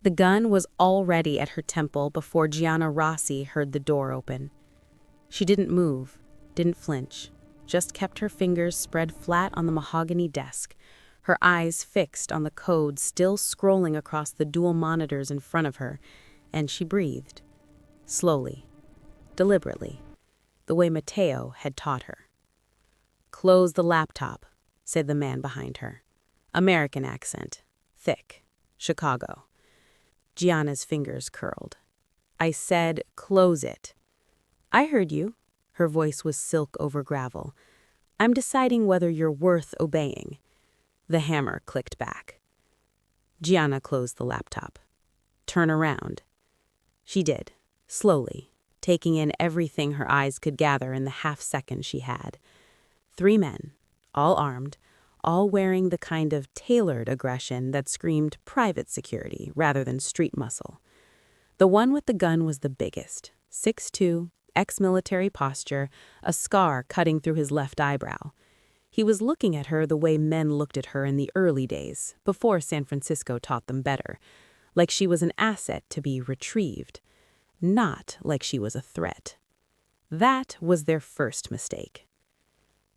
The gun was already at her temple before Giana Rossi heard the door open. She didn't move, didn't flinch, just kept her fingers spread flat on the mahogany desk, her eyes fixed on the code still scrolling across the dual monitors in front of her, and she breathed. Slowly, deliberately, the way Matteo had taught her. "Close the laptop," said the man behind her. American accent, thick, Chicago. Giana's fingers curled. "I said, close it." "I heard you." Her voice was silk over gravel. "I'm deciding whether you're worth obeying." The hammer clicked back. Giana closed the laptop. "Turn around." She did, slowly, taking in everything her eyes could gather in the half-second she had. 3 men, all armed, all wearing the kind of tailored aggression that screamed private security rather than street muscle. The one with the gun was the biggest, 6'2", ex-military posture, a scar cutting through his left eyebrow. He was looking at her the way men looked at her in the early days, before San Francisco taught them better, like she was an asset to be retrieved, not like she was a threat. That was their first mistake.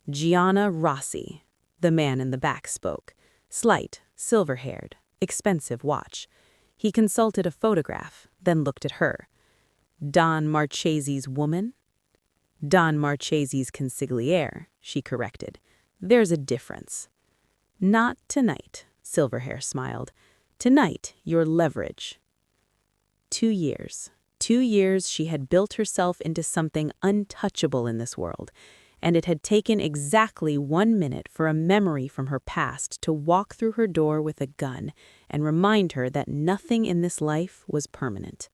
"Giana Rossi," the man in the back spoke, slight, silver-haired, expensive watch. He consulted a photograph, then looked at her. "Don Marchesi's woman?" "Don Marchesi's consigliere," she corrected. "There's a difference." "Not tonight," Silverhair smiled. "Tonight, your leverage." 2 years. 2 years she had built herself into something untouchable in this world, and it had taken exactly 1 minute for a memory from her past to walk through her door with a gun and remind her that nothing in this life was permanent.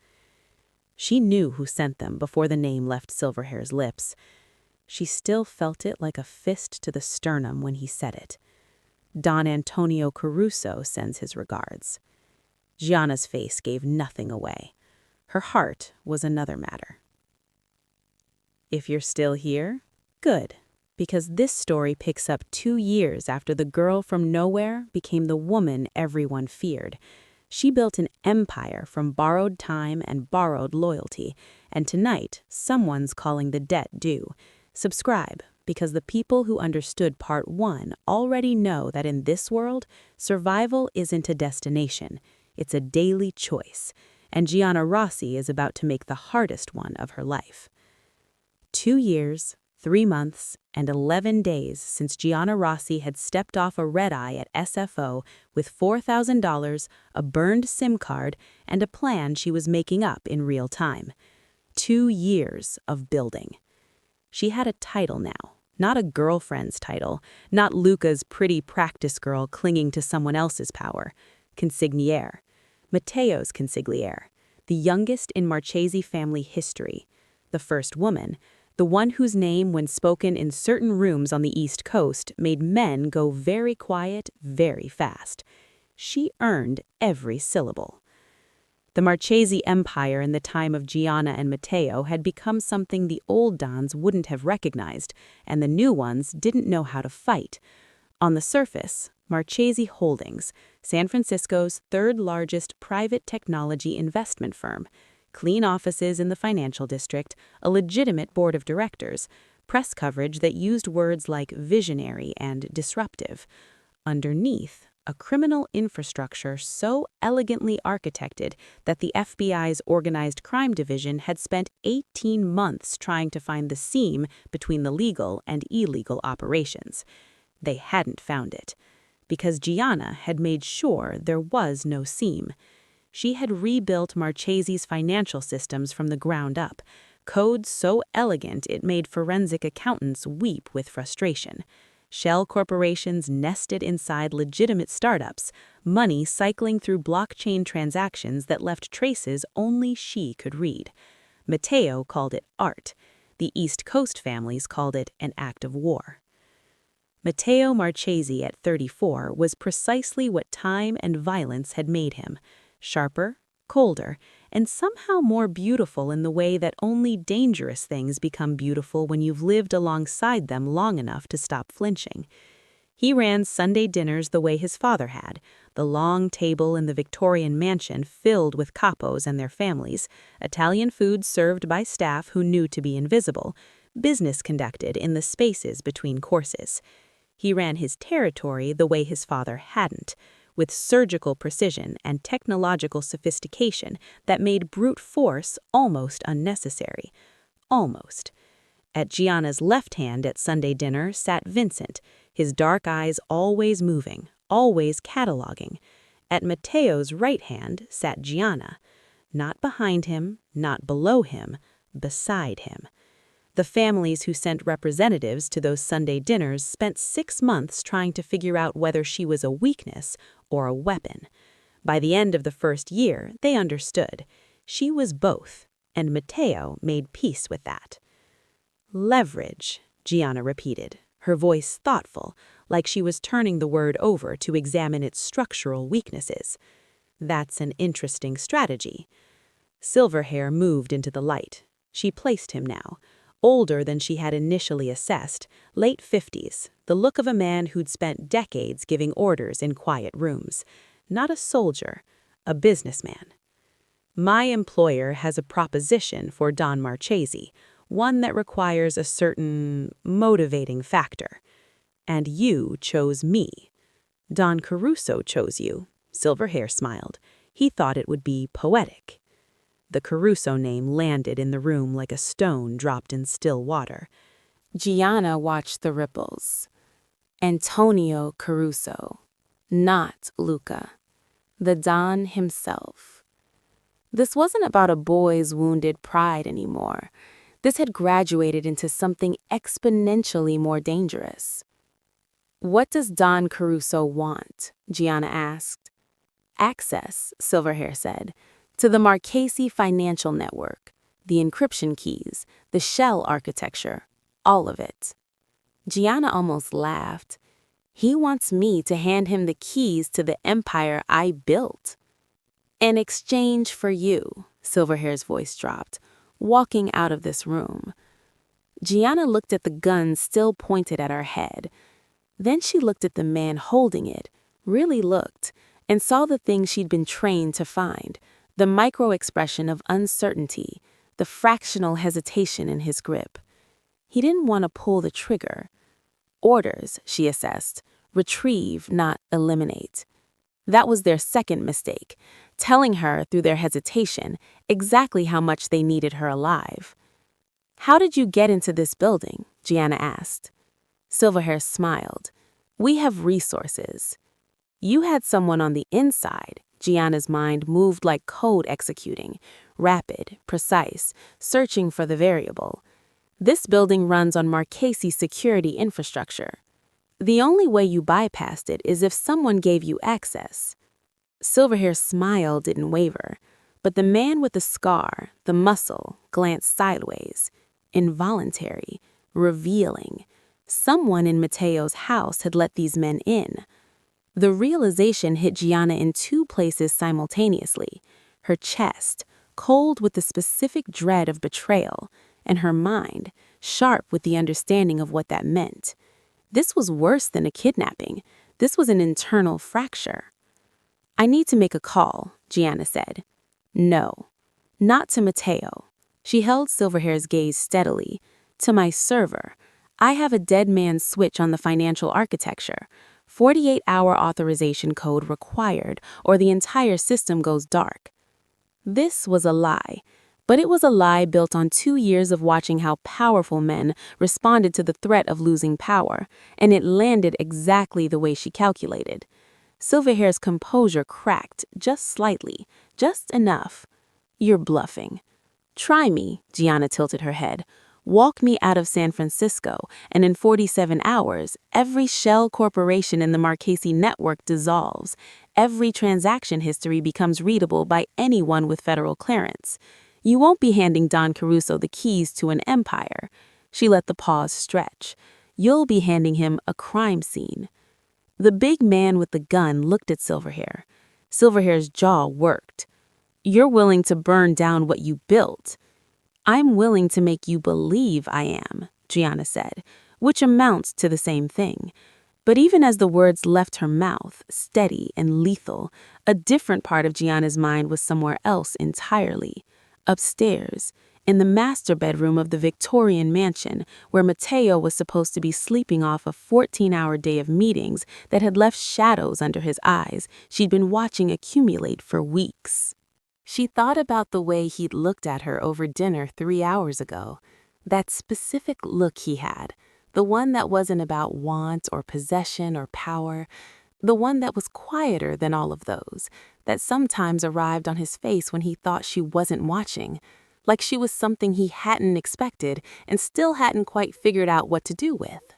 She knew who sent them before the name left Silverhair's lips. She still felt it like a fist to the sternum when he said it. "Don Antonio Caruso sends his regards." Giana's face gave nothing away. Her heart was another matter. If you're still here, good, because this story picks up 2 years after the girl from nowhere became the woman everyone feared. She built an empire from borrowed time and borrowed loyalty, and tonight someone's calling the debt due. Subscribe, because the people who understood part 1 already know that in this world, survival isn't a destination, it's a daily choice, and Giana Rossi is about to make the hardest one of her life. 2 years, 3 months, and 11 days since Giana Rossi had stepped off a red-eye at SFO with $4,000, a burned SIM card, and a plan she was making up in real time. 2 years of building. She had a title now, not a girlfriend's title, not Luca's pretty practice girl clinging to someone else's power. Consigliere. Matteo's consigliere, the youngest in Marchesi family history, the first woman, the one whose name, when spoken in certain rooms on the East Coast, made men go very quiet, very fast. She earned every syllable. The Marchesi empire in the time of Giana and Matteo had become something the old Dons wouldn't have recognized, and the new ones didn't know how to fight. On the surface, Marchesi Holdings, San Francisco's third-largest private technology investment firm, clean offices in the financial district, a legitimate board of directors, press coverage that used words like visionary and disruptive. Underneath, a criminal infrastructure so elegantly architected that the FBI's Organized Crime Division had spent 18 months trying to find the seam between the legal and illegal operations. They hadn't found it, because Giana had made sure there was no seam. She had rebuilt Marchesi's financial systems from the ground up, code so elegant it made forensic accountants weep with frustration. Shell corporations nested inside legitimate startups, money cycling through blockchain transactions that left traces only she could read. Matteo called it art. The East Coast families called it an act of war. Matteo Marchesi at 34 was precisely what time and violence had made him. Sharper, colder, and somehow more beautiful in the way that only dangerous things become beautiful when you've lived alongside them long enough to stop flinching. He ran Sunday dinners the way his father had, the long table in the Victorian mansion filled with capos and their families, Italian food served by staff who knew to be invisible, business conducted in the spaces between courses. He ran his territory the way his father hadn't, with surgical precision and technological sophistication that made brute force almost unnecessary. Almost. At Giana's left hand at Sunday dinner sat Vincent, his dark eyes always moving, always cataloging. At Matteo's right hand sat Giana, not behind him, not below him, beside him. The families who sent representatives to those Sunday dinners spent 6 months trying to figure out whether she was a weakness or a weapon. By the end of the first year, they understood. She was both, and Matteo made peace with that. Leverage, Giana repeated, her voice thoughtful, like she was turning the word over to examine its structural weaknesses. That's an interesting strategy. Silverhair moved into the light. She placed him now. Older than she had initially assessed, late 50s, the look of a man who'd spent decades giving orders in quiet rooms. Not a soldier, a businessman. My employer has a proposition for Don Marchesi, one that requires a certain motivating factor. And you chose me. Don Caruso chose you. Silverhair smiled. He thought it would be poetic. The Caruso name landed in the room like a stone dropped in still water. Giana watched the ripples. Antonio Caruso, not Luca. The Don himself. This wasn't about a boy's wounded pride anymore. This had graduated into something exponentially more dangerous. What does Don Caruso want? Giana asked. Access, Silverhair said, to the Marchesi financial network, the encryption keys, the shell architecture, all of it. Giana almost laughed. He wants me to hand him the keys to the empire I built. In exchange for you, Silverhair's voice dropped, walking out of this room. Giana looked at the gun still pointed at her head. Then she looked at the man holding it, really looked, and saw the thing she'd been trained to find, the micro-expression of uncertainty, the fractional hesitation in his grip. He didn't want to pull the trigger. Orders, she assessed, retrieve, not eliminate. That was their second mistake, telling her through their hesitation exactly how much they needed her alive. How did you get into this building? Giana asked. Silverhair smiled. We have resources. You had someone on the inside. Giana's mind moved like code executing, rapid, precise, searching for the variable. This building runs on Marchesi security infrastructure. The only way you bypassed it is if someone gave you access. Silverhair's smile didn't waver, but the man with the scar, the muscle, glanced sideways, involuntary, revealing. Someone in Matteo's house had let these men in. The realization hit Giana in 2 places simultaneously, her chest, cold with the specific dread of betrayal, and her mind, sharp with the understanding of what that meant. This was worse than a kidnapping. This was an internal fracture. I need to make a call, Giana said. No, not to Matteo. She held Silverhair's gaze steadily. To my server. I have a dead man's switch on the financial architecture. 48-hour authorization code required, or the entire system goes dark. This was a lie, but it was a lie built on 2 years of watching how powerful men responded to the threat of losing power, and it landed exactly the way she calculated. Silverhair's composure cracked just slightly, just enough. You're bluffing. Try me, Giana tilted her head. Walk me out of San Francisco, and in 47 hours, every shell corporation in the Marchesi network dissolves. Every transaction history becomes readable by anyone with federal clearance. You won't be handing Don Caruso the keys to an empire. She let the pause stretch. You'll be handing him a crime scene. The big man with the gun looked at Silverhair. Silverhair's jaw worked. You're willing to burn down what you built. I'm willing to make you believe I am, Giana said, which amounts to the same thing. But even as the words left her mouth, steady and lethal, a different part of Giana's mind was somewhere else entirely. Upstairs, in the master bedroom of the Victorian mansion, where Matteo was supposed to be sleeping off a 14-hour day of meetings that had left shadows under his eyes she'd been watching accumulate for weeks. She thought about the way he'd looked at her over dinner 3 hours ago. That specific look he had, the one that wasn't about want or possession or power, the one that was quieter than all of those, that sometimes arrived on his face when he thought she wasn't watching, like she was something he hadn't expected and still hadn't quite figured out what to do with.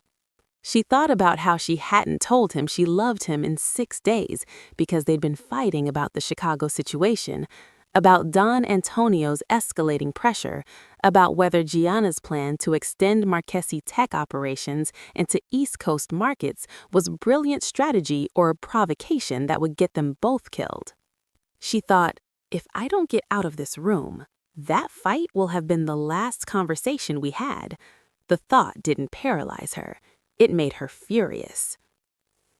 She thought about how she hadn't told him she loved him in 6 days because they'd been fighting about the Chicago situation, about Don Antonio's escalating pressure, about whether Giana's plan to extend Marchesi tech operations into East Coast markets was brilliant strategy or a provocation that would get them both killed. She thought, if I don't get out of this room, that fight will have been the last conversation we had. The thought didn't paralyze her. It made her furious.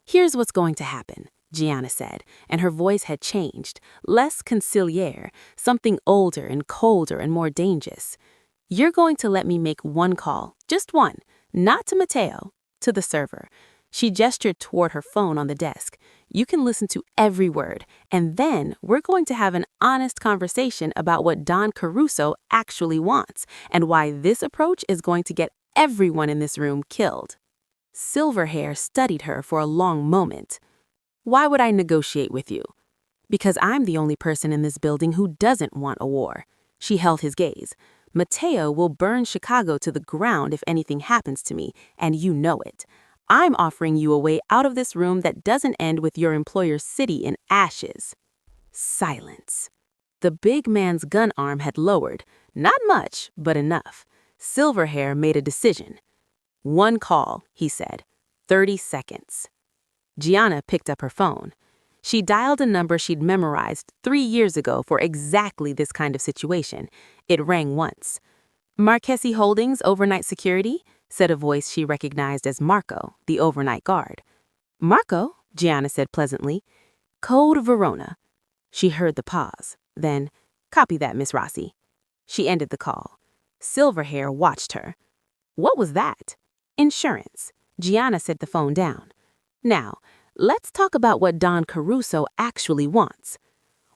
Here's what's going to happen, Giana said, and her voice had changed, less consigliere, something older and colder and more dangerous. You're going to let me make one call, just one, not to Matteo, to the server. She gestured toward her phone on the desk. You can listen to every word, and then we're going to have an honest conversation about what Don Caruso actually wants and why this approach is going to get everyone in this room killed. Silverhair studied her for a long moment. Why would I negotiate with you? Because I'm the only person in this building who doesn't want a war. She held his gaze. Matteo will burn Chicago to the ground if anything happens to me, and you know it. I'm offering you a way out of this room that doesn't end with your employer's city in ashes. Silence. The big man's gun arm had lowered. Not much, but enough. Silverhair made a decision. One call, he said. 30 seconds. Giana picked up her phone. She dialed a number she'd memorized 3 years ago for exactly this kind of situation. It rang once. Marchesi Holdings Overnight Security, said a voice she recognized as Marco, the overnight guard. Marco, Giana said pleasantly. Code Verona. She heard the pause. Then, copy that, Miss Rossi. She ended the call. Silverhair watched her. What was that? Insurance. Giana set the phone down. Now, let's talk about what Don Caruso actually wants.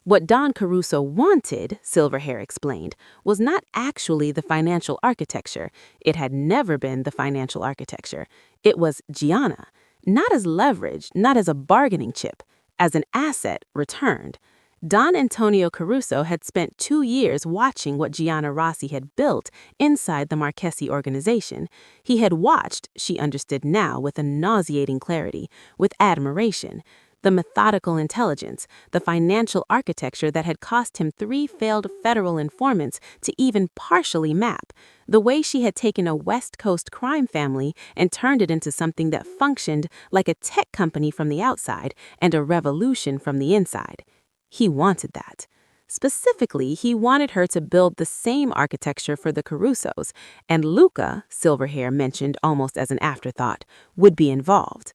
What Don Caruso wanted, Silverhair explained, was not actually the financial architecture. It had never been the financial architecture. It was Giana, not as leverage, not as a bargaining chip, as an asset returned. Don Antonio Caruso had spent 2 years watching what Giana Rossi had built inside the Marchesi organization. He had watched, she understood now with a nauseating clarity, with admiration, the methodical intelligence, the financial architecture that had cost him 3 failed federal informants to even partially map, the way she had taken a West Coast crime family and turned it into something that functioned like a tech company from the outside and a revolution from the inside. He wanted that. Specifically, he wanted her to build the same architecture for the Carusos, and Luca, Silverhair mentioned almost as an afterthought, would be involved.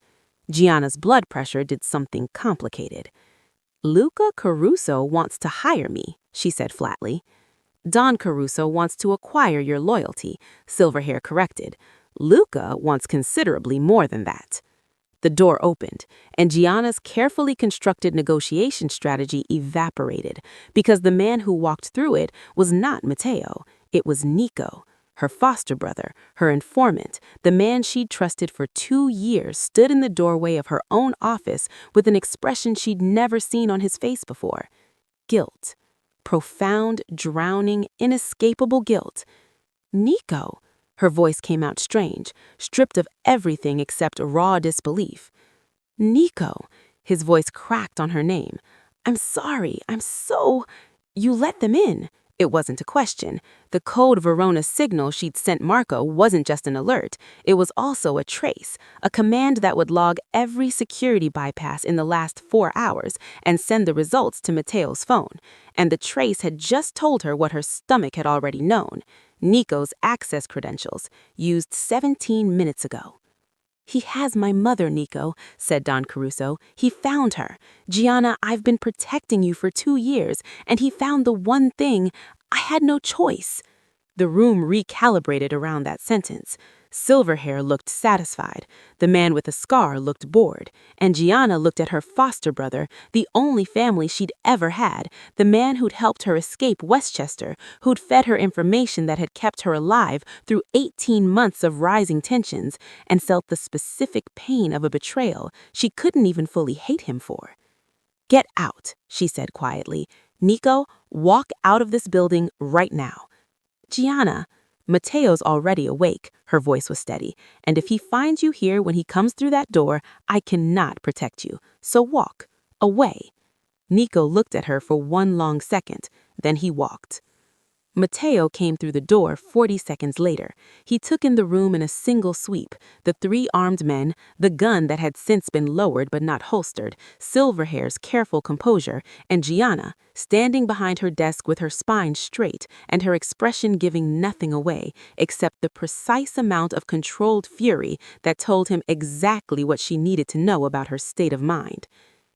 Giana's blood pressure did something complicated. Luca Caruso wants to hire me, she said flatly. Don Caruso wants to acquire your loyalty, Silverhair corrected. Luca wants considerably more than that. The door opened, and Giana's carefully constructed negotiation strategy evaporated because the man who walked through it was not Matteo. It was Nico. Her foster brother, her informant, the man she'd trusted for 2 years, stood in the doorway of her own office with an expression she'd never seen on his face before. Guilt. Profound, drowning, inescapable guilt. Nico. Her voice came out strange, stripped of everything except raw disbelief. Nico. His voice cracked on her name. I'm sorry. You let them in. It wasn't a question. The code Verona signal she'd sent Marco wasn't just an alert. It was also a trace, a command that would log every security bypass in the last 4 hours and send the results to Matteo's phone. And the trace had just told her what her stomach had already known. Nico's access credentials, used 17 minutes ago. "He has my mother, Nico," said Don Caruso. "He found her. Giana, I've been protecting you for 2 years, and he found the one thing. I had no choice." The room recalibrated around that sentence. Silverhair looked satisfied, the man with a scar looked bored, and Giana looked at her foster brother, the only family she'd ever had, the man who'd helped her escape Westchester, who'd fed her information that had kept her alive through 18 months of rising tensions, and felt the specific pain of a betrayal she couldn't even fully hate him for. "Get out," she said quietly. "Nico, walk out of this building right now." "Giana." "Matteo's already awake," her voice was steady, "and if he finds you here when he comes through that door, I cannot protect you. So walk. Away." Nico looked at her for one long second, then he walked. Matteo came through the door 40 seconds later. He took in the room in a single sweep, the 3 armed men, the gun that had since been lowered but not holstered, Silverhair's careful composure, and Giana, standing behind her desk with her spine straight and her expression giving nothing away except the precise amount of controlled fury that told him exactly what she needed to know about her state of mind.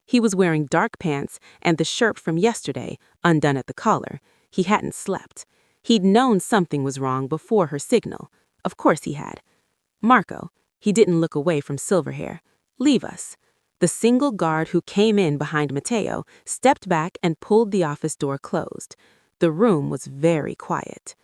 He was wearing dark pants and the shirt from yesterday, undone at the collar. He hadn't slept. He'd known something was wrong before her signal. Of course he had. "Marco," he didn't look away from Silverhair. "Leave us." The single guard who came in behind Matteo stepped back and pulled the office door closed. The room was very quiet.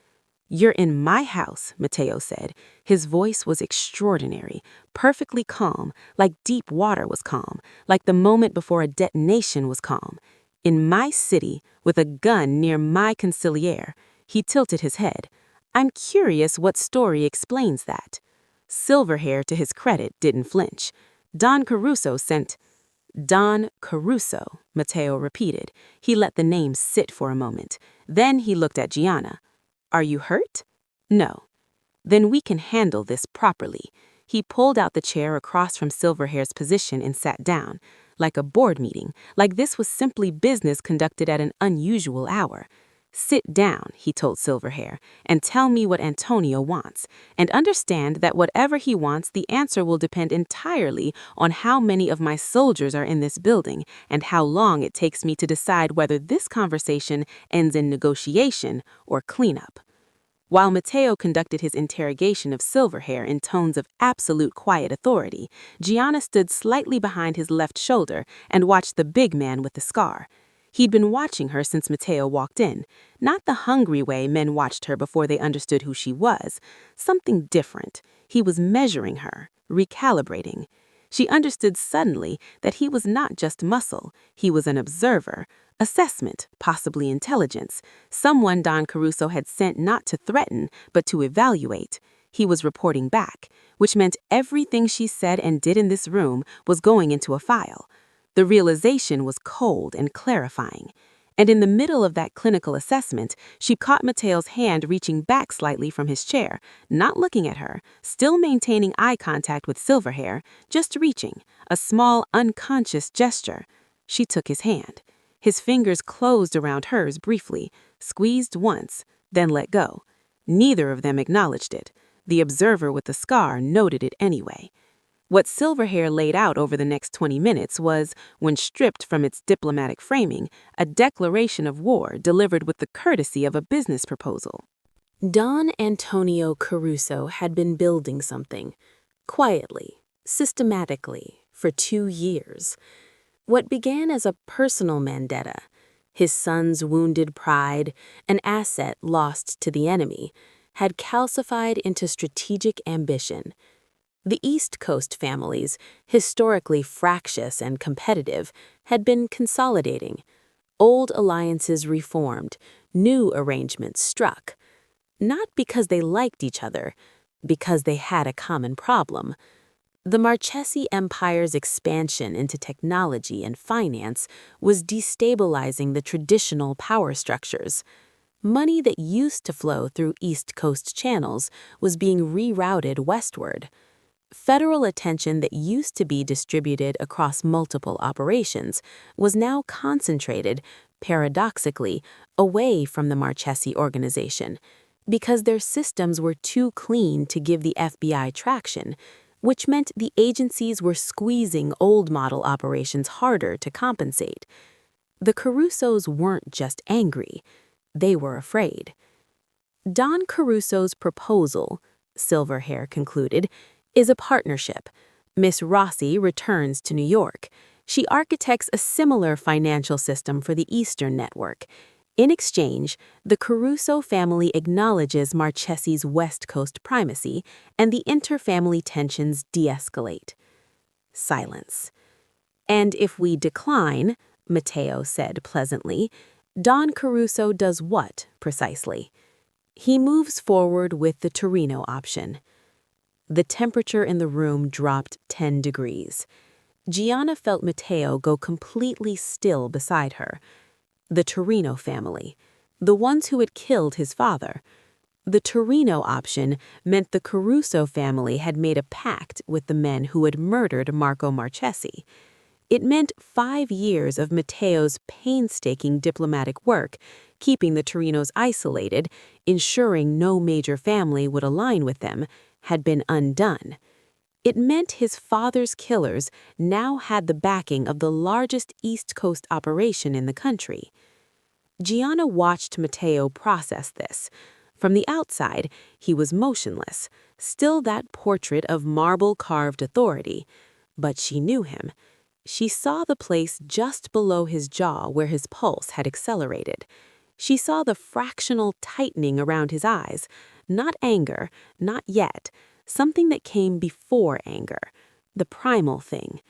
"You're in my house," Matteo said. His voice was extraordinary, perfectly calm, like deep water was calm, like the moment before a detonation was calm. "In my city, with a gun near my consigliere." He tilted his head. "I'm curious what story explains that." Silverhair, to his credit, didn't flinch. "Don Caruso sent—" "Don Caruso," Matteo repeated. He let the name sit for a moment. Then he looked at Giana. "Are you hurt?" "No." "Then we can handle this properly." He pulled out the chair across from Silverhair's position and sat down. Like a board meeting, like this was simply business conducted at an unusual hour. "Sit down," he told Silverhair, "and tell me what Antonio wants. And understand that whatever he wants, the answer will depend entirely on how many of my soldiers are in this building and how long it takes me to decide whether this conversation ends in negotiation or cleanup." While Matteo conducted his interrogation of Silverhair in tones of absolute quiet authority, Giana stood slightly behind his left shoulder and watched the big man with the scar. He'd been watching her since Matteo walked in, not the hungry way men watched her before they understood who she was. Something different. He was measuring her, recalibrating. She understood suddenly that he was not just muscle, he was an observer, assessment, possibly intelligence, someone Don Caruso had sent not to threaten, but to evaluate. He was reporting back, which meant everything she said and did in this room was going into a file. The realization was cold and clarifying. And in the middle of that clinical assessment, she caught Matteo's hand reaching back slightly from his chair, not looking at her, still maintaining eye contact with Silverhair, just reaching, a small, unconscious gesture. She took his hand. His fingers closed around hers briefly, squeezed once, then let go. Neither of them acknowledged it. The observer with the scar noted it anyway. What Silverhair laid out over the next 20 minutes was, when stripped from its diplomatic framing, a declaration of war delivered with the courtesy of a business proposal. Don Antonio Caruso had been building something, quietly, systematically, for 2 years. What began as a personal vendetta, his son's wounded pride, an asset lost to the enemy, had calcified into strategic ambition. The East Coast families, historically fractious and competitive, had been consolidating. Old alliances reformed, new arrangements struck. Not because they liked each other, because they had a common problem. The Marchesi Empire's expansion into technology and finance was destabilizing the traditional power structures. Money that used to flow through East Coast channels was being rerouted westward. Federal attention that used to be distributed across multiple operations was now concentrated, paradoxically, away from the Marchesi organization. Because their systems were too clean to give the FBI traction, which meant the agencies were squeezing old-model operations harder to compensate. The Carusos weren't just angry, they were afraid. Don Caruso's proposal, Silverhair concluded, is a partnership. Miss Rossi returns to New York. She architects a similar financial system for the Eastern Network. In exchange, the Caruso family acknowledges Marchesi's West Coast primacy, and the interfamily tensions de-escalate. Silence. And if we decline, Matteo said pleasantly, Don Caruso does what, precisely? He moves forward with the Torino option. The temperature in the room dropped 10 degrees. Giana felt Matteo go completely still beside her. The Torino family, the ones who had killed his father. The Torino option meant the Caruso family had made a pact with the men who had murdered Marco Marchesi. It meant 5 years of Matteo's painstaking diplomatic work, keeping the Torinos isolated, ensuring no major family would align with them, had been undone. It meant his father's killers now had the backing of the largest East Coast operation in the country. Giana watched Matteo process this. From the outside, he was motionless, still that portrait of marble-carved authority. But she knew him. She saw the place just below his jaw where his pulse had accelerated. She saw the fractional tightening around his eyes. Not anger, not yet. Something that came before anger. The primal thing.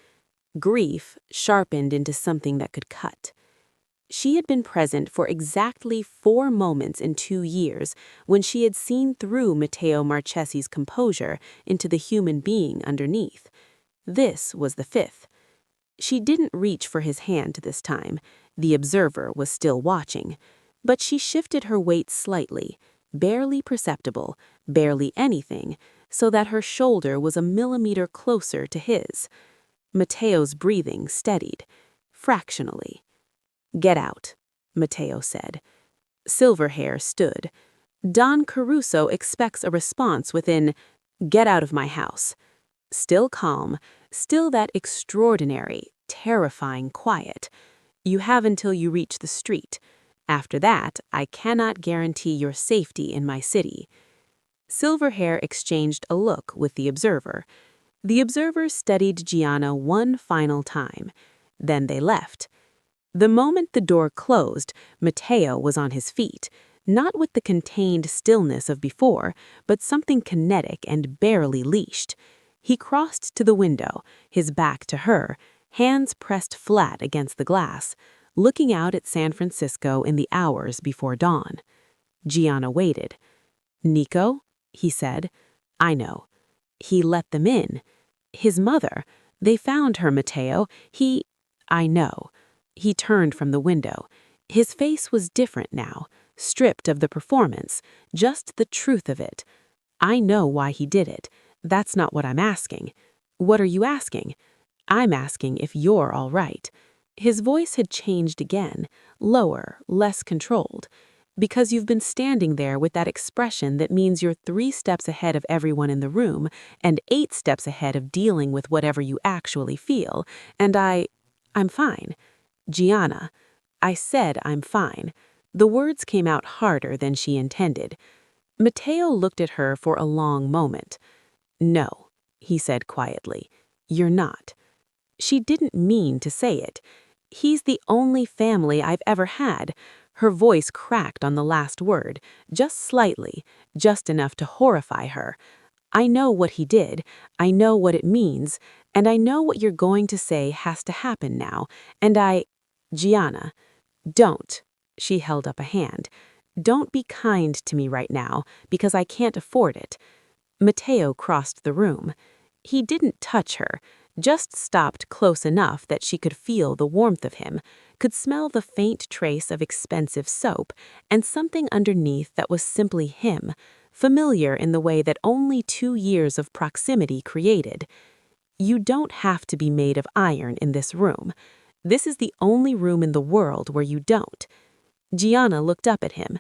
Grief sharpened into something that could cut. She had been present for exactly 4 moments in 2 years when she had seen through Matteo Marchesi's composure into the human being underneath. This was the 5th. She didn't reach for his hand this time. The observer was still watching. But she shifted her weight slightly, barely perceptible, barely anything, so that her shoulder was a millimeter closer to his. Matteo's breathing steadied, fractionally. "Get out," Matteo said. Silverhair stood. Don Caruso expects a response within, "Get out of my house." Still calm, still that extraordinary, terrifying quiet. "You have until you reach the street. After that, I cannot guarantee your safety in my city." Silverhair exchanged a look with the observer. The observer studied Giana one final time. Then they left. The moment the door closed, Matteo was on his feet, not with the contained stillness of before, but something kinetic and barely leashed. He crossed to the window, his back to her, hands pressed flat against the glass, looking out at San Francisco in the hours before dawn. Giana waited. "Nico?" he said. "I know." "He let them in. His mother. They found her, Matteo. I know." He turned from the window. His face was different now, stripped of the performance, just the truth of it. "I know why he did it. That's not what I'm asking." "What are you asking?" "I'm asking if you're all right." His voice had changed again, lower, less controlled. "Because you've been standing there with that expression that means you're 3 steps ahead of everyone in the room and 8 steps ahead of dealing with whatever you actually feel, and I'm fine." "Giana, I said I'm fine." The words came out harder than she intended. Matteo looked at her for a long moment. "No," he said quietly, "you're not." She didn't mean to say it. "He's the only family I've ever had." Her voice cracked on the last word, just slightly, just enough to horrify her. "I know what he did, I know what it means, and I know what you're going to say has to happen now, and Giana, don't." She held up a hand. "Don't be kind to me right now, because I can't afford it." Matteo crossed the room. He didn't touch her, just stopped close enough that she could feel the warmth of him, could smell the faint trace of expensive soap, and something underneath that was simply him, familiar in the way that only 2 years of proximity created. "You don't have to be made of iron in this room. This is the only room in the world where you don't." Giana looked up at him.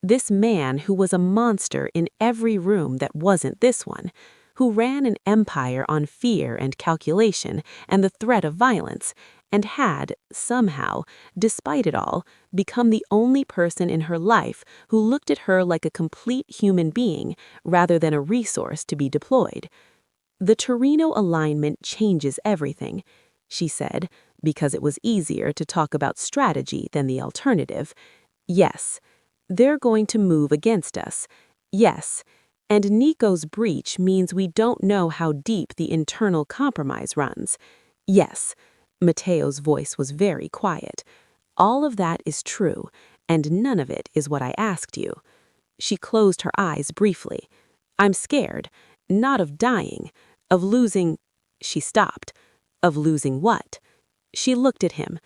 This man who was a monster in every room that wasn't this one. who ran an empire on fear and calculation and the threat of violence, and had, somehow, despite it all, become the only person in her life who looked at her like a complete human being rather than a resource to be deployed. "The Torino alignment changes everything," she said, because it was easier to talk about strategy than the alternative. "Yes, they're going to move against us. Yes, and Nico's breach means we don't know how deep the internal compromise runs. Yes." Matteo's voice was very quiet. "All of that is true, and none of it is what I asked you." She closed her eyes briefly. "I'm scared, not of dying, of losing—" She stopped. "Of losing what?" She looked at him.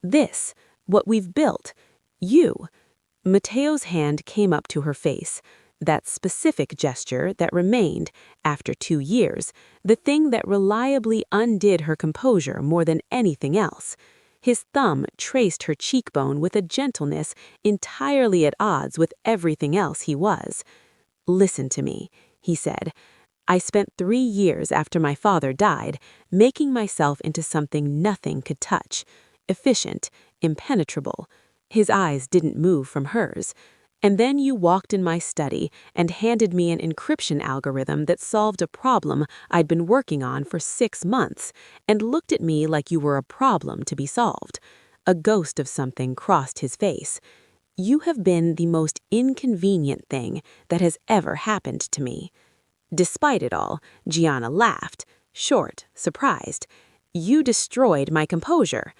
"This, what we've built. You." Matteo's hand came up to her face. That specific gesture that remained, after 2 years, the thing that reliably undid her composure more than anything else. His thumb traced her cheekbone with a gentleness entirely at odds with everything else he was. "Listen to me," he said. "I spent 3 years after my father died making myself into something nothing could touch. Efficient, impenetrable." His eyes didn't move from hers. "And then you walked in my study and handed me an encryption algorithm that solved a problem I'd been working on for 6 months, and looked at me like you were a problem to be solved." A ghost of something crossed his face. "You have been the most inconvenient thing that has ever happened to me." Despite it all, Giana laughed, short, surprised. "You destroyed my composure."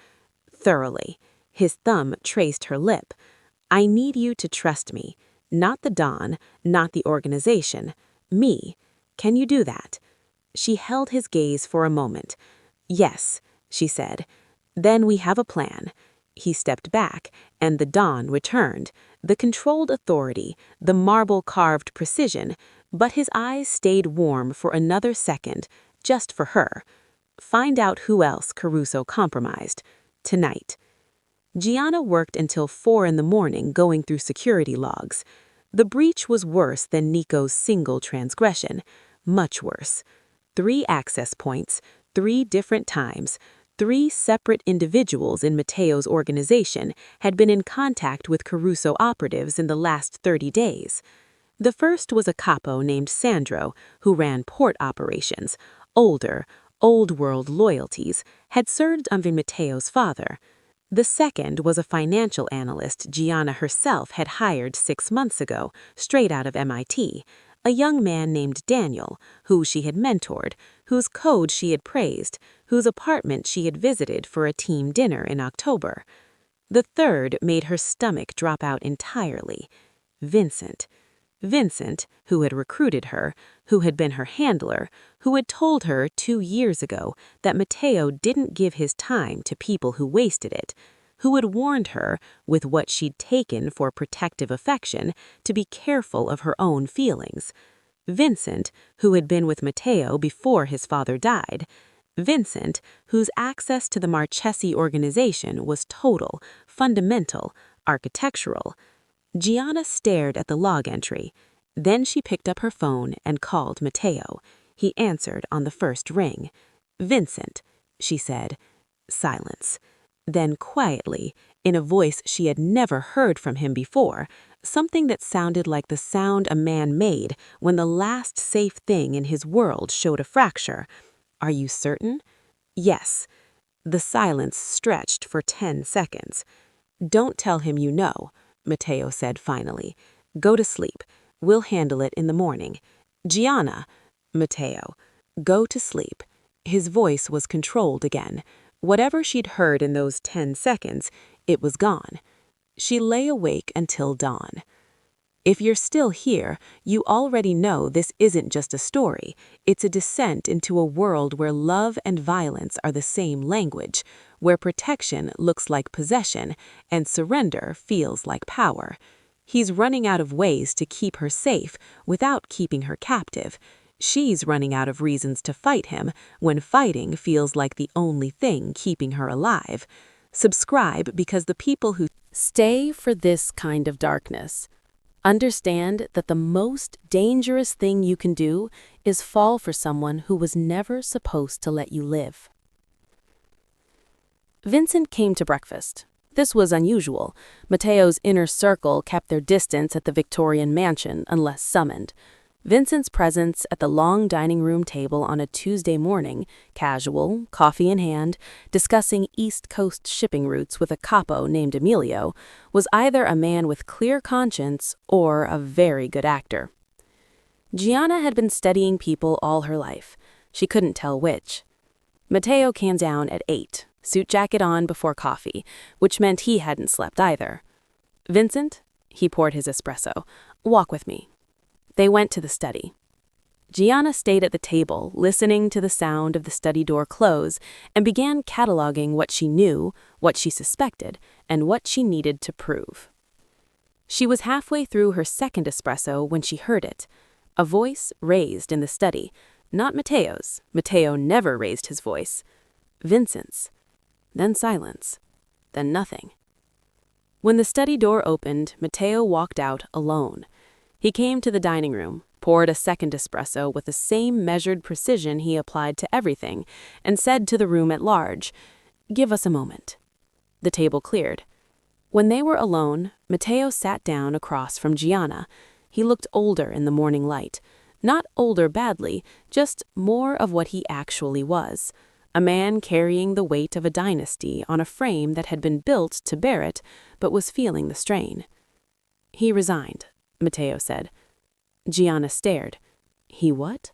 "Thoroughly." His thumb traced her lip. "I need you to trust me. Not the Don, not the organization. Me. Can you do that?" She held his gaze for a moment. "Yes," she said. "Then we have a plan." He stepped back, and the Don returned, the controlled authority, the marble-carved precision, but his eyes stayed warm for another second, just for her. "Find out who else Caruso compromised. Tonight." Giana worked until 4 in the morning going through security logs. The breach was worse than Nico's single transgression, much worse. 3 access points, 3 different times, 3 separate individuals in Matteo's organization had been in contact with Caruso operatives in the last 30 days. The first was a capo named Sandro, who ran port operations, older, old-world loyalties, had served under Matteo's father. The second was a financial analyst Giana herself had hired 6 months ago, straight out of MIT, a young man named Daniel, who she had mentored, whose code she had praised, whose apartment she had visited for a team dinner in October. The third made her stomach drop out entirely. Vincent. Vincent, who had recruited her, who had been her handler, who had told her 2 years ago that Matteo didn't give his time to people who wasted it, who had warned her, with what she'd taken for protective affection, to be careful of her own feelings. Vincent, who had been with Matteo before his father died. Vincent, whose access to the Marchesi organization was total, fundamental, architectural. Giana stared at the log entry. Then she picked up her phone and called Matteo. He answered on the first ring. "Vincent," she said. Silence. Then quietly, in a voice she had never heard from him before, something that sounded like the sound a man made when the last safe thing in his world showed a fracture. "Are you certain?" "Yes." The silence stretched for 10 seconds. "Don't tell him you know," Matteo said finally. "Go to sleep. We'll handle it in the morning. Giana." "Matteo." "Go to sleep." His voice was controlled again. Whatever she'd heard in those 10 seconds, it was gone. She lay awake until dawn. "If you're still here, you already know this isn't just a story. It's a descent into a world where love and violence are the same language, where protection looks like possession and surrender feels like power. He's running out of ways to keep her safe without keeping her captive. She's running out of reasons to fight him when fighting feels like the only thing keeping her alive. Subscribe because the people who stay for this kind of darkness Understand that the most dangerous thing you can do is fall for someone who was never supposed to let you live. Vincent came to breakfast. This was unusual. Matteo's inner circle kept their distance at the Victorian mansion unless summoned. Vincent's presence at the long dining room table on a Tuesday morning, casual, coffee in hand, discussing East Coast shipping routes with a capo named Emilio, was either a man with clear conscience or a very good actor. Giana had been studying people all her life. She couldn't tell which. Matteo came down at 8, suit jacket on before coffee, which meant he hadn't slept either. "Vincent," he poured his espresso, "walk with me." They went to the study. Giana stayed at the table, listening to the sound of the study door close, and began cataloging what she knew, what she suspected, and what she needed to prove. She was halfway through her second espresso when she heard it. A voice raised in the study. Not Matteo's. Matteo never raised his voice. Vincent's. Then silence. Then nothing. When the study door opened, Matteo walked out alone. He came to the dining room, poured a second espresso with the same measured precision he applied to everything, and said to the room at large, "Give us a moment." The table cleared. When they were alone, Matteo sat down across from Giana. He looked older in the morning light. Not older badly, just more of what he actually was. A man carrying the weight of a dynasty on a frame that had been built to bear it, but was feeling the strain. "He resigned," Matteo said. Giana stared. "He what?"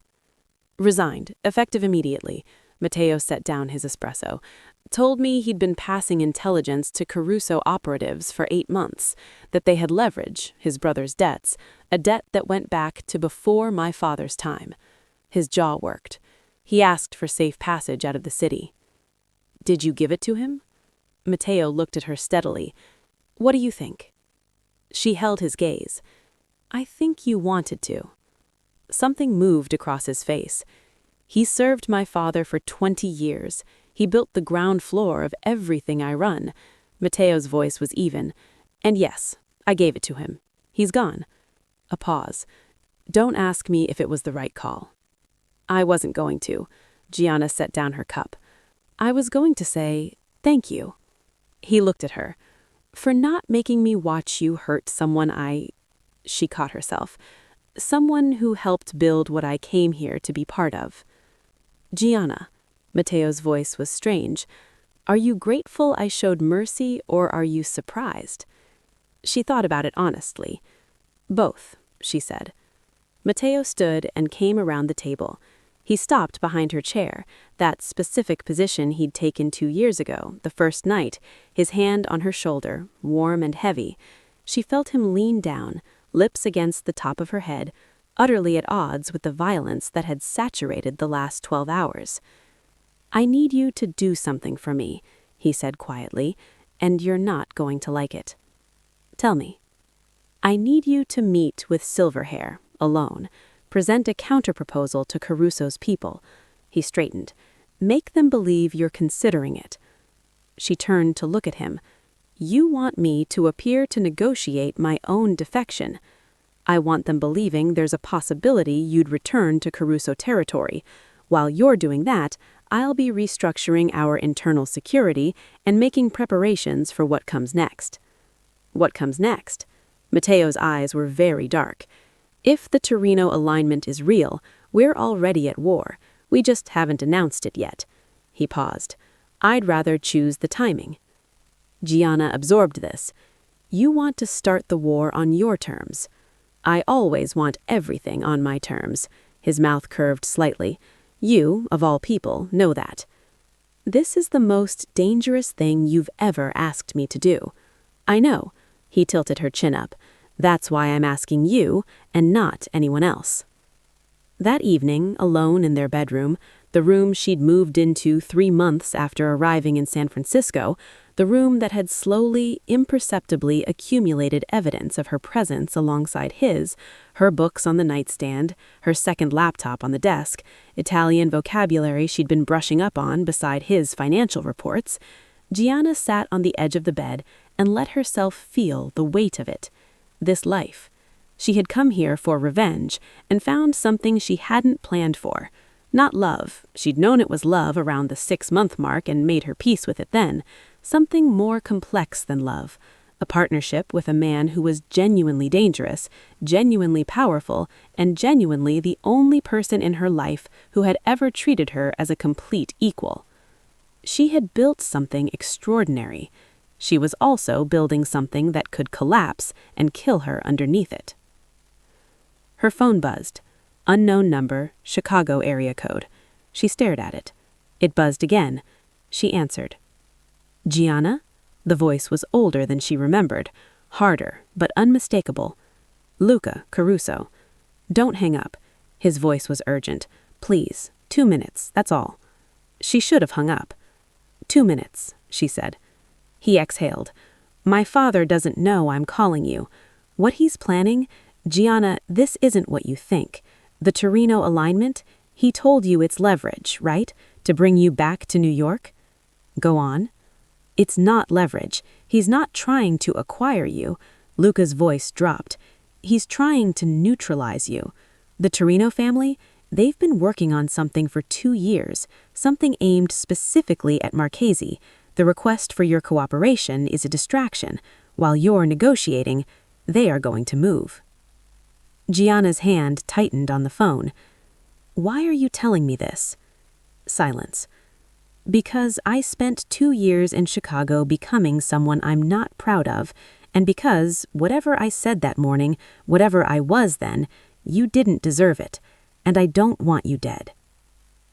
"Resigned, effective immediately." Matteo set down his espresso. "Told me he'd been passing intelligence to Caruso operatives for 8 months, that they had leverage, his brother's debts, a debt that went back to before my father's time." His jaw worked. He asked for safe passage out of the city. "Did you give it to him?" Matteo looked at her steadily. "What do you think?" She held his gaze. "I think you wanted to." Something moved across his face. "He served my father for 20 years. He built the ground floor of everything I run." Matteo's voice was even. "And yes, I gave it to him. He's gone." A pause. "Don't ask me if it was the right call." "I wasn't going to." Giana set down her cup. "I was going to say, thank you." He looked at her. "For not making me watch you hurt someone She caught herself. "Someone who helped build what I came here to be part of." "Giana," Matteo's voice was strange, "are you grateful I showed mercy or are you surprised?" She thought about it honestly. "Both," she said. Matteo stood and came around the table. He stopped behind her chair, that specific position he'd taken 2 years ago, the first night, his hand on her shoulder, warm and heavy. She felt him lean down, lips against the top of her head, utterly at odds with the violence that had saturated the last 12 hours. "I need you to do something for me," he said quietly, "and you're not going to like it." "Tell me." "I need you to meet with Silverhair, alone. Present a counterproposal to Caruso's people." He straightened. "Make them believe you're considering it." She turned to look at him. "You want me to appear to negotiate my own defection. I want them believing there's a possibility you'd return to Caruso territory. While you're doing that, I'll be restructuring our internal security and making preparations for what comes next." "What comes next?" Matteo's eyes were very dark. "If the Torino alignment is real, we're already at war. We just haven't announced it yet." He paused. "I'd rather choose the timing." Giana absorbed this. "You want to start the war on your terms." "I always want everything on my terms." His mouth curved slightly. "You, of all people, know that." "This is the most dangerous thing you've ever asked me to do." "I know." He tilted her chin up. "That's why I'm asking you, and not anyone else." That evening, alone in their bedroom, the room she'd moved into 3 months after arriving in San Francisco, the room that had slowly, imperceptibly accumulated evidence of her presence alongside his, her books on the nightstand, her second laptop on the desk, Italian vocabulary she'd been brushing up on beside his financial reports, Giana sat on the edge of the bed and let herself feel the weight of it. This life, She had come here for revenge and found something she hadn't planned for. Not love. She'd known it was love around the 6-month mark and made her peace with it then. Something more complex than love. A partnership with a man who was genuinely dangerous, genuinely powerful, and genuinely the only person in her life who had ever treated her as a complete equal. She had built something extraordinary. She was also building something that could collapse and kill her underneath it. Her phone buzzed. Unknown number, Chicago area code. She stared at it. It buzzed again. She answered. Giana? The voice was older than she remembered, harder but unmistakable. Luca Caruso. Don't hang up. His voice was urgent. Please, 2 minutes, that's all. She should have hung up. 2 minutes, she said. He exhaled. My father doesn't know I'm calling you. What he's planning, Giana, this isn't what you think. The Torino alignment, he told you it's leverage, right? To bring you back to New York? Go on. It's not leverage. He's not trying to acquire you. Luca's voice dropped. He's trying to neutralize you. The Torino family, they've been working on something for 2 years, something aimed specifically at Marchesi. The request for your cooperation is a distraction. While you're negotiating, they are going to move. Giana's hand tightened on the phone. Why are you telling me this? Silence. Because I spent 2 years in Chicago becoming someone I'm not proud of, and because, whatever I said that morning, whatever I was then, you didn't deserve it, and I don't want you dead.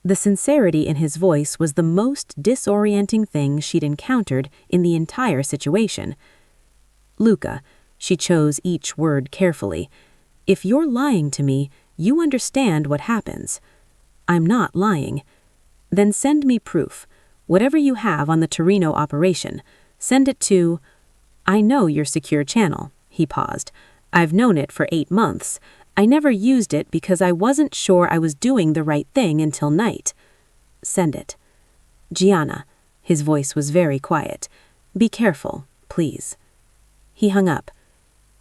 The sincerity in his voice was the most disorienting thing she'd encountered in the entire situation. Luca, she chose each word carefully, if you're lying to me, you understand what happens. I'm not lying. Then send me proof. Whatever you have on the Torino operation, send it to... I know your secure channel, he paused. I've known it for 8 months. I never used it because I wasn't sure I was doing the right thing until night. Send it. Giana, his voice was very quiet. Be careful, please. He hung up.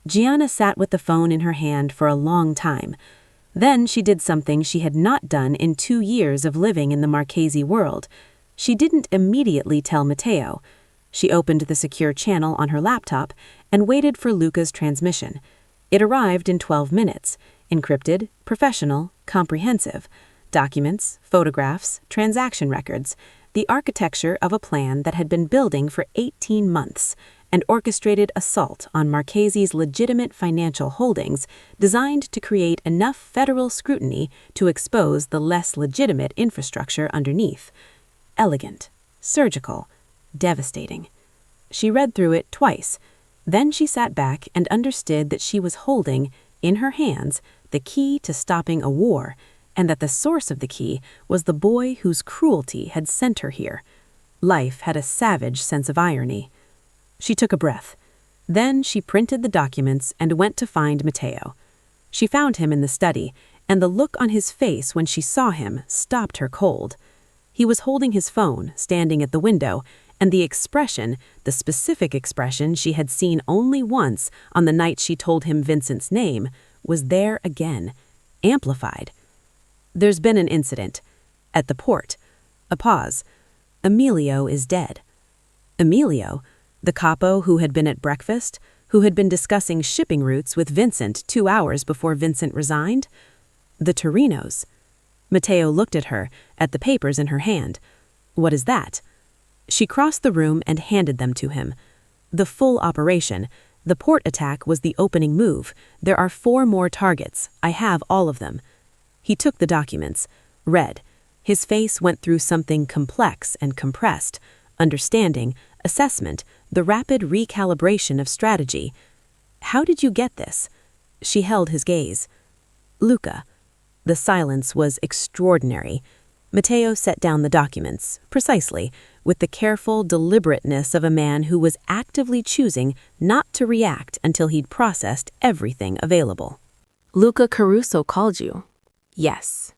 Giana sat with the phone in her hand for a long time. Then she did something she had not done in 2 years of living in the Marchesi world. She didn't immediately tell Matteo. She opened the secure channel on her laptop and waited for Luca's transmission. It arrived in 12 minutes, encrypted, professional, comprehensive. Documents, photographs, transaction records, the architecture of a plan that had been building for 18 months, an orchestrated assault on Marchesi's legitimate financial holdings designed to create enough federal scrutiny to expose the less legitimate infrastructure underneath. Elegant, surgical, devastating. She read through it twice. Then she sat back and understood that she was holding, in her hands, the key to stopping a war, and that the source of the key was the boy whose cruelty had sent her here. Life had a savage sense of irony. She took a breath. Then she printed the documents and went to find Matteo. She found him in the study, and the look on his face when she saw him stopped her cold. He was holding his phone, standing at the window, and the expression, the specific expression she had seen only once on the night she told him Vincent's name, was there again, amplified. There's been an incident. At the port. A pause. Emilio is dead. Emilio? The capo who had been at breakfast, who had been discussing shipping routes with Vincent 2 hours before Vincent resigned? The Torinos. Matteo looked at her, at the papers in her hand. What is that? She crossed the room and handed them to him. The full operation. The port attack was the opening move. There are 4 more targets. I have all of them. He took the documents, read. His face went through something complex and compressed. Understanding, assessment, the rapid recalibration of strategy. How did you get this? She held his gaze. Luca. The silence was extraordinary. Matteo set down the documents, precisely, with the careful deliberateness of a man who was actively choosing not to react until he'd processed everything available. Luca Caruso called you. Yes.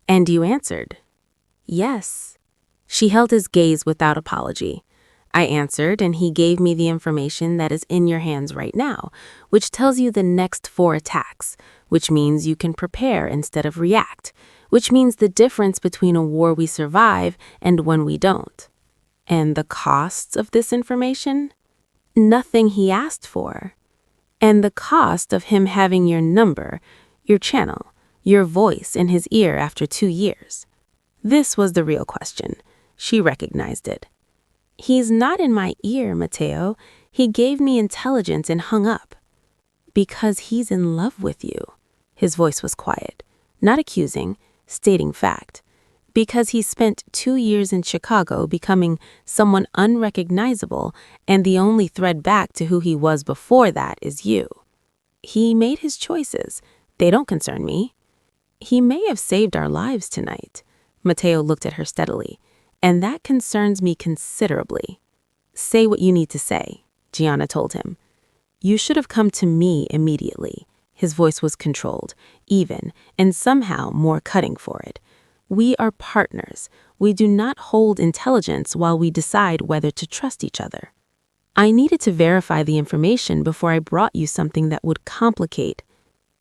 And you answered. Yes. She held his gaze without apology. I answered, and he gave me the information that is in your hands right now, which tells you the next 4 attacks, which means you can prepare instead of react, which means the difference between a war we survive and one we don't. And the costs of this information? Nothing he asked for. And the cost of him having your number, your channel, your voice in his ear after 2 years. This was the real question. She recognized it. He's not in my ear, Matteo. He gave me intelligence and hung up. Because he's in love with you. His voice was quiet, not accusing, stating fact. Because he spent 2 years in Chicago becoming someone unrecognizable, and the only thread back to who he was before that is you. He made his choices. They don't concern me. He may have saved our lives tonight. Matteo looked at her steadily. And that concerns me considerably. Say what you need to say, Giana told him. You should have come to me immediately. His voice was controlled, even, and somehow more cutting for it. We are partners. We do not hold intelligence while we decide whether to trust each other. I needed to verify the information before I brought you something that would complicate.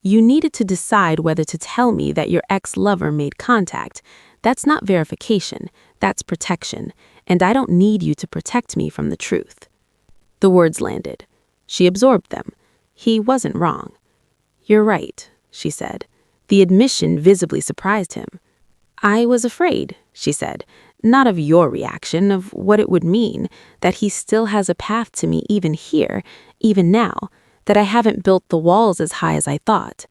You needed to decide whether to tell me that your ex-lover made contact. That's not verification, that's protection, and I don't need you to protect me from the truth. The words landed. She absorbed them. He wasn't wrong. You're right, she said. The admission visibly surprised him. I was afraid, she said, not of your reaction, of what it would mean, that he still has a path to me even here, even now, that I haven't built the walls as high as I thought.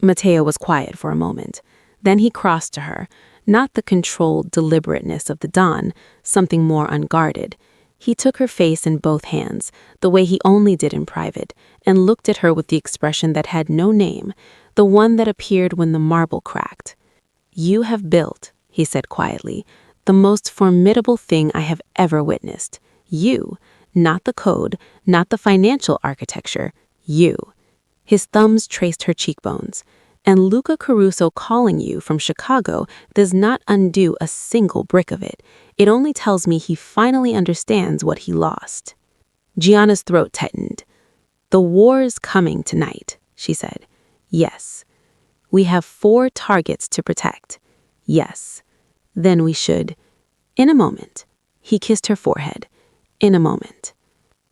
Matteo was quiet for a moment. Then he crossed to her, not the controlled deliberateness of the Don, something more unguarded. He took her face in both hands, the way he only did in private, and looked at her with the expression that had no name, the one that appeared when the marble cracked. You have built, he said quietly, the most formidable thing I have ever witnessed. You, not the code, not the financial architecture, you. His thumbs traced her cheekbones. And Luca Caruso calling you from Chicago does not undo a single brick of it. It only tells me he finally understands what he lost. Giana's throat tightened. The war is coming tonight, she said. Yes. We have 4 targets to protect. Yes. Then we should. In a moment. He kissed her forehead. In a moment.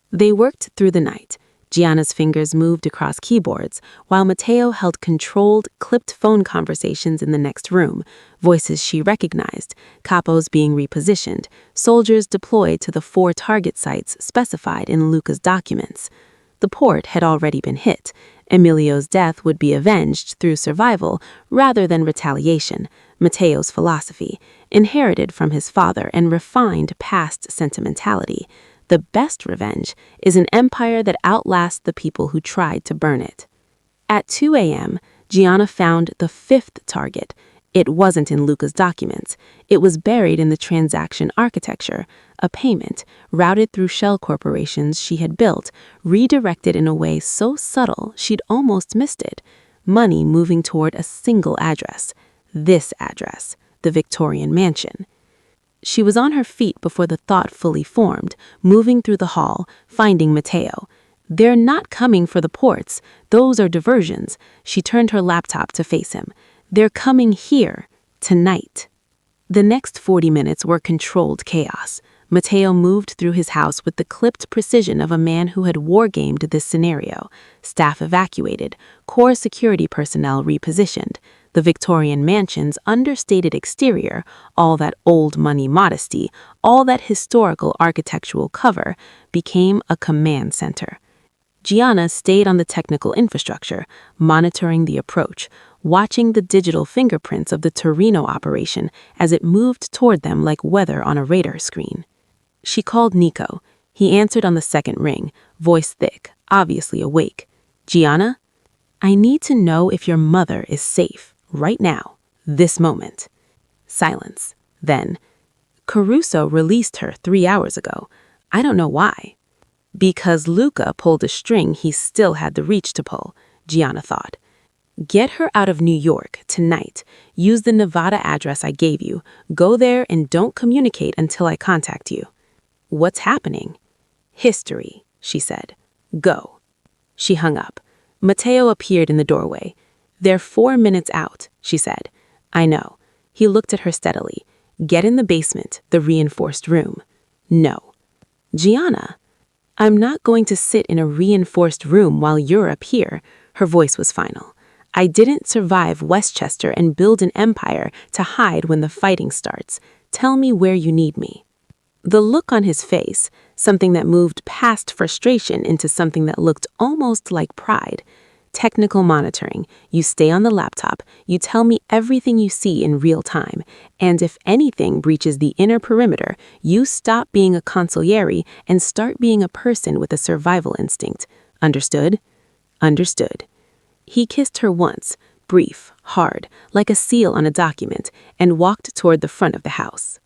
They worked through the night. Giana's fingers moved across keyboards, while Matteo held controlled, clipped phone conversations in the next room, voices she recognized, capos being repositioned, soldiers deployed to the 4 target sites specified in Luca's documents. The port had already been hit. Emilio's death would be avenged through survival rather than retaliation, Matteo's philosophy, inherited from his father and refined past sentimentality. The best revenge is an empire that outlasts the people who tried to burn it. At 2 a.m., Giana found the 5th target. It wasn't in Luca's documents. It was buried in the transaction architecture, a payment routed through shell corporations she had built, redirected in a way so subtle she'd almost missed it. Money moving toward a single address. This address, the Victorian mansion. She was on her feet before the thought fully formed, moving through the hall, finding Matteo. They're not coming for the ports. Those are diversions. She turned her laptop to face him. They're coming here, tonight. The next 40 minutes were controlled chaos. Matteo moved through his house with the clipped precision of a man who had wargamed this scenario. Staff evacuated, core security personnel repositioned. The Victorian mansion's understated exterior, all that old money modesty, all that historical architectural cover, became a command center. Giana stayed on the technical infrastructure, monitoring the approach, watching the digital fingerprints of the Torino operation as it moved toward them like weather on a radar screen. She called Nico. He answered on the second ring, voice thick, obviously awake. Giana? I need to know if your mother is safe. Right now, this moment. Silence. Then, Caruso released her 3 hours ago. I don't know why. Because Luca pulled a string he still had the reach to pull, Giana thought. Get her out of New York tonight. Use the Nevada address I gave you. Go there and don't communicate until I contact you. What's happening? History, she said. Go. She hung up. Matteo appeared in the doorway. They're 4 minutes out, she said. I know. He looked at her steadily. Get in the basement, the reinforced room. No. Giana, I'm not going to sit in a reinforced room while you're up here. Her voice was final. I didn't survive Westchester and build an empire to hide when the fighting starts. Tell me where you need me. The look on his face, something that moved past frustration into something that looked almost like pride. Technical monitoring. You stay on the laptop, you tell me everything you see in real time, and if anything breaches the inner perimeter, you stop being a consigliere and start being a person with a survival instinct. Understood? Understood. He kissed her once, brief, hard, like a seal on a document, and walked toward the front of the house.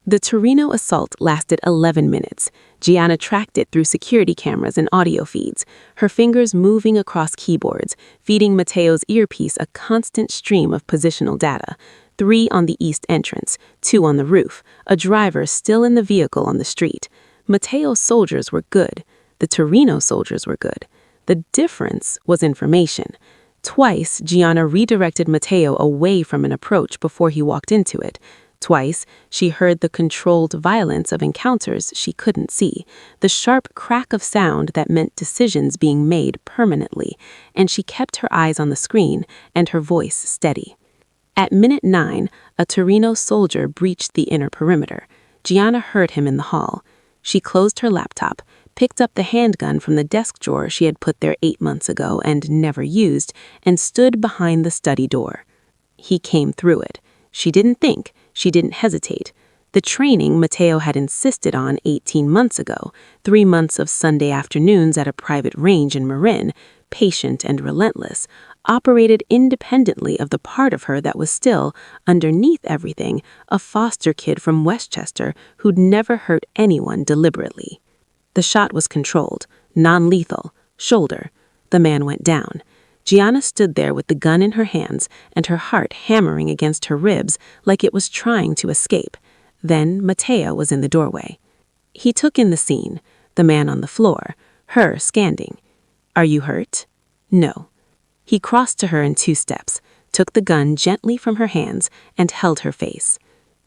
The Torino assault lasted 11 minutes. Giana tracked it through security cameras and audio feeds, her fingers moving across keyboards, feeding Matteo's earpiece a constant stream of positional data. 3 on the east entrance, 2 on the roof, a driver still in the vehicle on the street. Matteo's soldiers were good. The Torino soldiers were good. The difference was information. Twice, Giana redirected Matteo away from an approach before he walked into it. Twice, she heard the controlled violence of encounters she couldn't see, the sharp crack of sound that meant decisions being made permanently, and she kept her eyes on the screen and her voice steady. At minute 9, a Torino soldier breached the inner perimeter. Giana heard him in the hall. She closed her laptop, picked up the handgun from the desk drawer she had put there 8 months ago and never used, and stood behind the study door. He came through it. She didn't think. She didn't hesitate. The training Matteo had insisted on 18 months ago, 3 months of Sunday afternoons at a private range in Marin, patient and relentless, operated independently of the part of her that was still, underneath everything, a foster kid from Westchester who'd never hurt anyone deliberately. The shot was controlled, non-lethal, shoulder. The man went down. Giana stood there with the gun in her hands and her heart hammering against her ribs like it was trying to escape. Then Matteo was in the doorway. He took in the scene, the man on the floor, her scanning. Are you hurt? No. He crossed to her in 2 steps, took the gun gently from her hands, and held her face.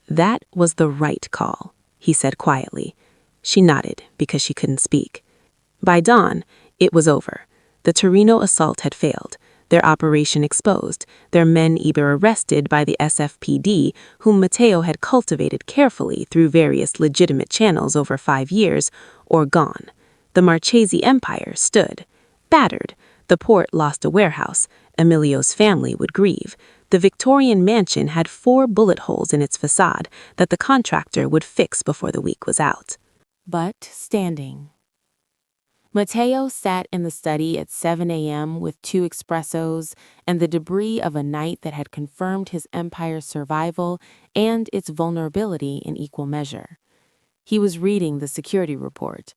That was the right call, he said quietly. She nodded because she couldn't speak. By dawn, it was over. The Torino assault had failed, their operation exposed, their men either arrested by the SFPD, whom Matteo had cultivated carefully through various legitimate channels over 5 years, or gone. The Marchesi empire stood. Battered, the port lost a warehouse, Emilio's family would grieve. The Victorian mansion had 4 bullet holes in its facade that the contractor would fix before the week was out. But standing. Matteo sat in the study at 7 a.m. with 2 espressos and the debris of a night that had confirmed his empire's survival and its vulnerability in equal measure. He was reading the security report.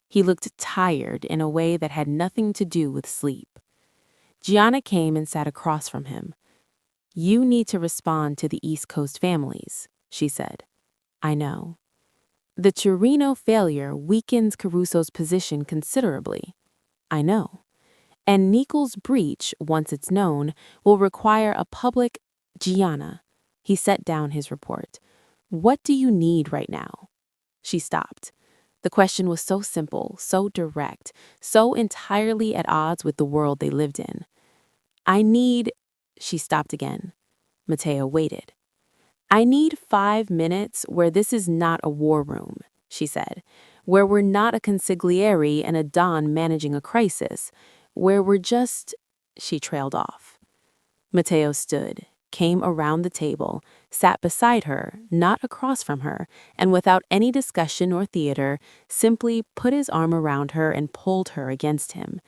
He looked tired in a way that had nothing to do with sleep. Giana came and sat across from him. You need to respond to the East Coast families, she said. I know. The Torino failure weakens Caruso's position considerably. I know. And Nicole's breach, once it's known, will require a public... Giana. He set down his report. What do you need right now? She stopped. The question was so simple, so direct, so entirely at odds with the world they lived in. I need... She stopped again. Matteo waited. I need 5 minutes where this is not a war room, she said, where we're not a consigliere and a don managing a crisis, where we're just... She trailed off. Matteo stood, came around the table, sat beside her, not across from her, and without any discussion or theater, simply put his arm around her and pulled her against him.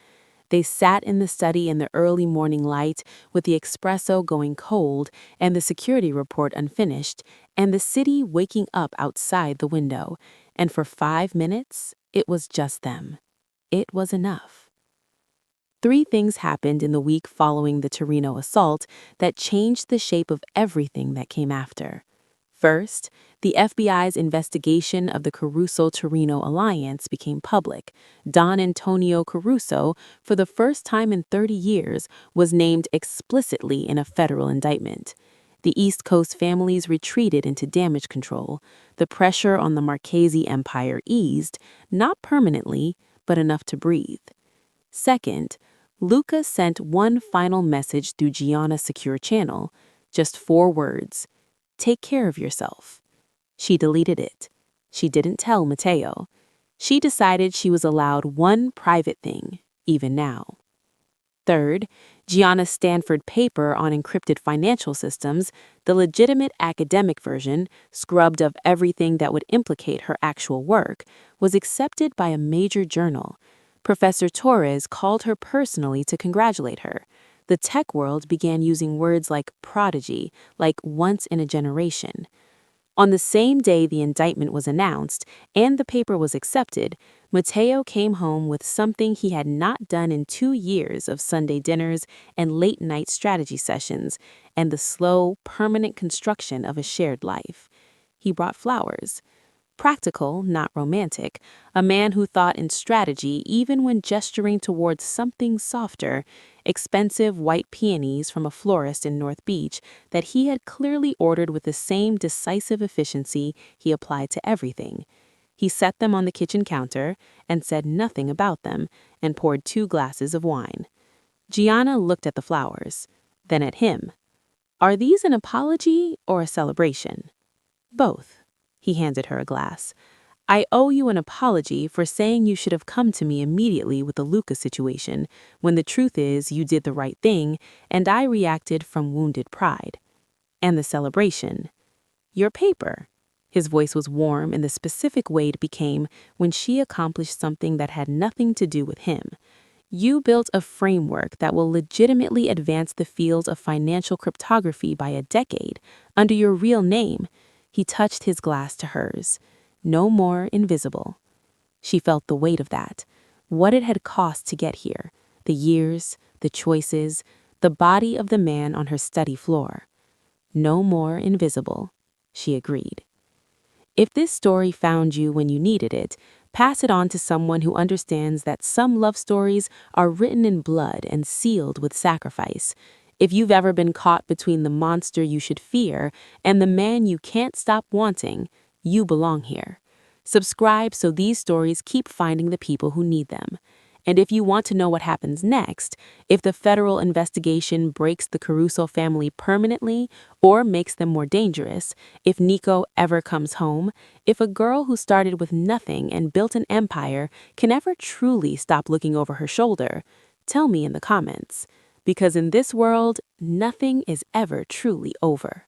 They sat in the study in the early morning light with the espresso going cold and the security report unfinished and the city waking up outside the window. And for 5 minutes, it was just them. It was enough. 3 things happened in the week following the Torino assault that changed the shape of everything that came after. First, the FBI's investigation of the Caruso-Torino alliance became public. Don Antonio Caruso, for the first time in 30 years, was named explicitly in a federal indictment. The East Coast families retreated into damage control. The pressure on the Marchesi empire eased, not permanently, but enough to breathe. Second, Luca sent one final message through Giana's secure channel, just 4 words: "Take care of yourself." She deleted it. She didn't tell Matteo. She decided she was allowed one private thing, even now. Third, Giana's Stanford paper on encrypted financial systems, the legitimate academic version, scrubbed of everything that would implicate her actual work, was accepted by a major journal. Professor Torres called her personally to congratulate her. The tech world began using words like prodigy, like once in a generation. On the same day the indictment was announced and the paper was accepted, Matteo came home with something he had not done in 2 years of Sunday dinners and late-night strategy sessions and the slow, permanent construction of a shared life. He brought flowers. Practical, not romantic, a man who thought in strategy even when gesturing towards something softer, expensive white peonies from a florist in North Beach that he had clearly ordered with the same decisive efficiency he applied to everything. He set them on the kitchen counter and said nothing about them and poured 2 glasses of wine. Giana looked at the flowers, then at him. "Are these an apology or a celebration?" "Both." He handed her a glass. "I owe you an apology for saying you should have come to me immediately with the Luca situation, when the truth is you did the right thing, and I reacted from wounded pride. And the celebration. Your paper." His voice was warm in the specific way it became when she accomplished something that had nothing to do with him. "You built a framework that will legitimately advance the field of financial cryptography by a decade, under your real name." He touched his glass to hers. "No more invisible." She felt the weight of that, what it had cost to get here, the years, the choices, the body of the man on her study floor. "No more invisible," she agreed. If this story found you when you needed it, pass it on to someone who understands that some love stories are written in blood and sealed with sacrifice. If you've ever been caught between the monster you should fear and the man you can't stop wanting, you belong here. Subscribe so these stories keep finding the people who need them. And if you want to know what happens next, if the federal investigation breaks the Caruso family permanently or makes them more dangerous, if Nico ever comes home, if a girl who started with nothing and built an empire can ever truly stop looking over her shoulder, tell me in the comments. Because in this world, nothing is ever truly over.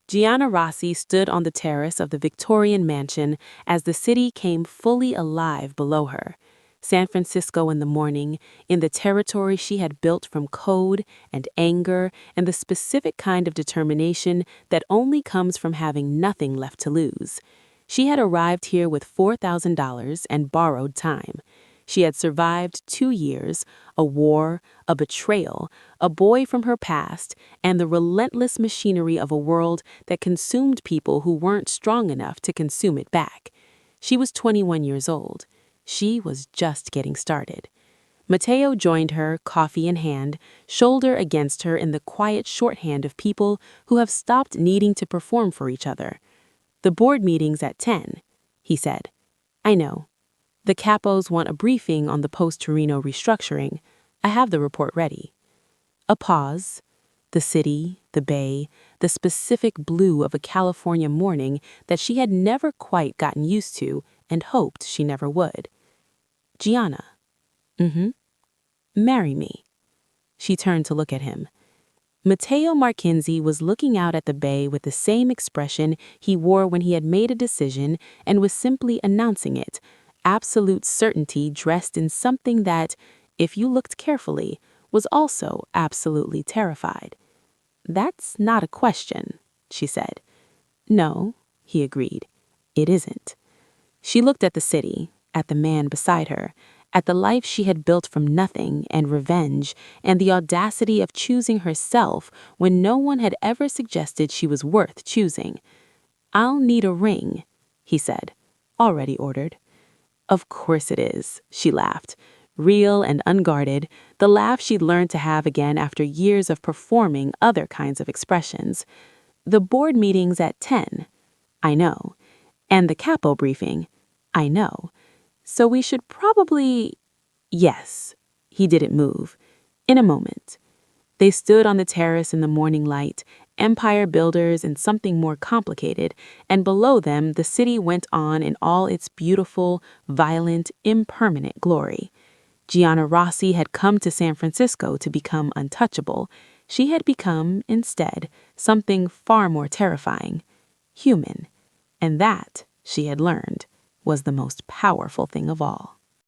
Giana Rossi stood on the terrace of the Victorian mansion as the city came fully alive below her. San Francisco in the morning, in the territory she had built from code and anger and the specific kind of determination that only comes from having nothing left to lose. She had arrived here with $4,000 and borrowed time. She had survived 2 years, a war, a betrayal, a boy from her past, and the relentless machinery of a world that consumed people who weren't strong enough to consume it back. She was 21 years old. She was just getting started. Matteo joined her, coffee in hand, shoulder against her in the quiet shorthand of people who have stopped needing to perform for each other. "The board meeting's at 10, he said. "I know. The capos want a briefing on the post-Torino restructuring. I have the report ready." A pause. The city, the bay, the specific blue of a California morning that she had never quite gotten used to and hoped she never would. "Giana." "Mm-hmm." "Marry me." She turned to look at him. Matteo Marchesi was looking out at the bay with the same expression he wore when he had made a decision and was simply announcing it, absolute certainty dressed in something that, if you looked carefully, was also absolutely terrified. "That's not a question," she said. "No," he agreed. "It isn't." She looked at the city, at the man beside her, at the life she had built from nothing and revenge and the audacity of choosing herself when no one had ever suggested she was worth choosing. "I'll need a ring," he said, already ordered. "Of course it is," she laughed, real and unguarded, the laugh she'd learned to have again after years of performing other kinds of expressions. "The board meeting's at 10. I know. And the capo briefing. I know. So we should probably—" Yes. He didn't move. "In a moment." They stood on the terrace in the morning light, empire builders and something more complicated, and below them the city went on in all its beautiful, violent, impermanent glory. Giana Rossi had come to San Francisco to become untouchable. She had become, instead, something far more terrifying, human. And that, she had learned, was the most powerful thing of all.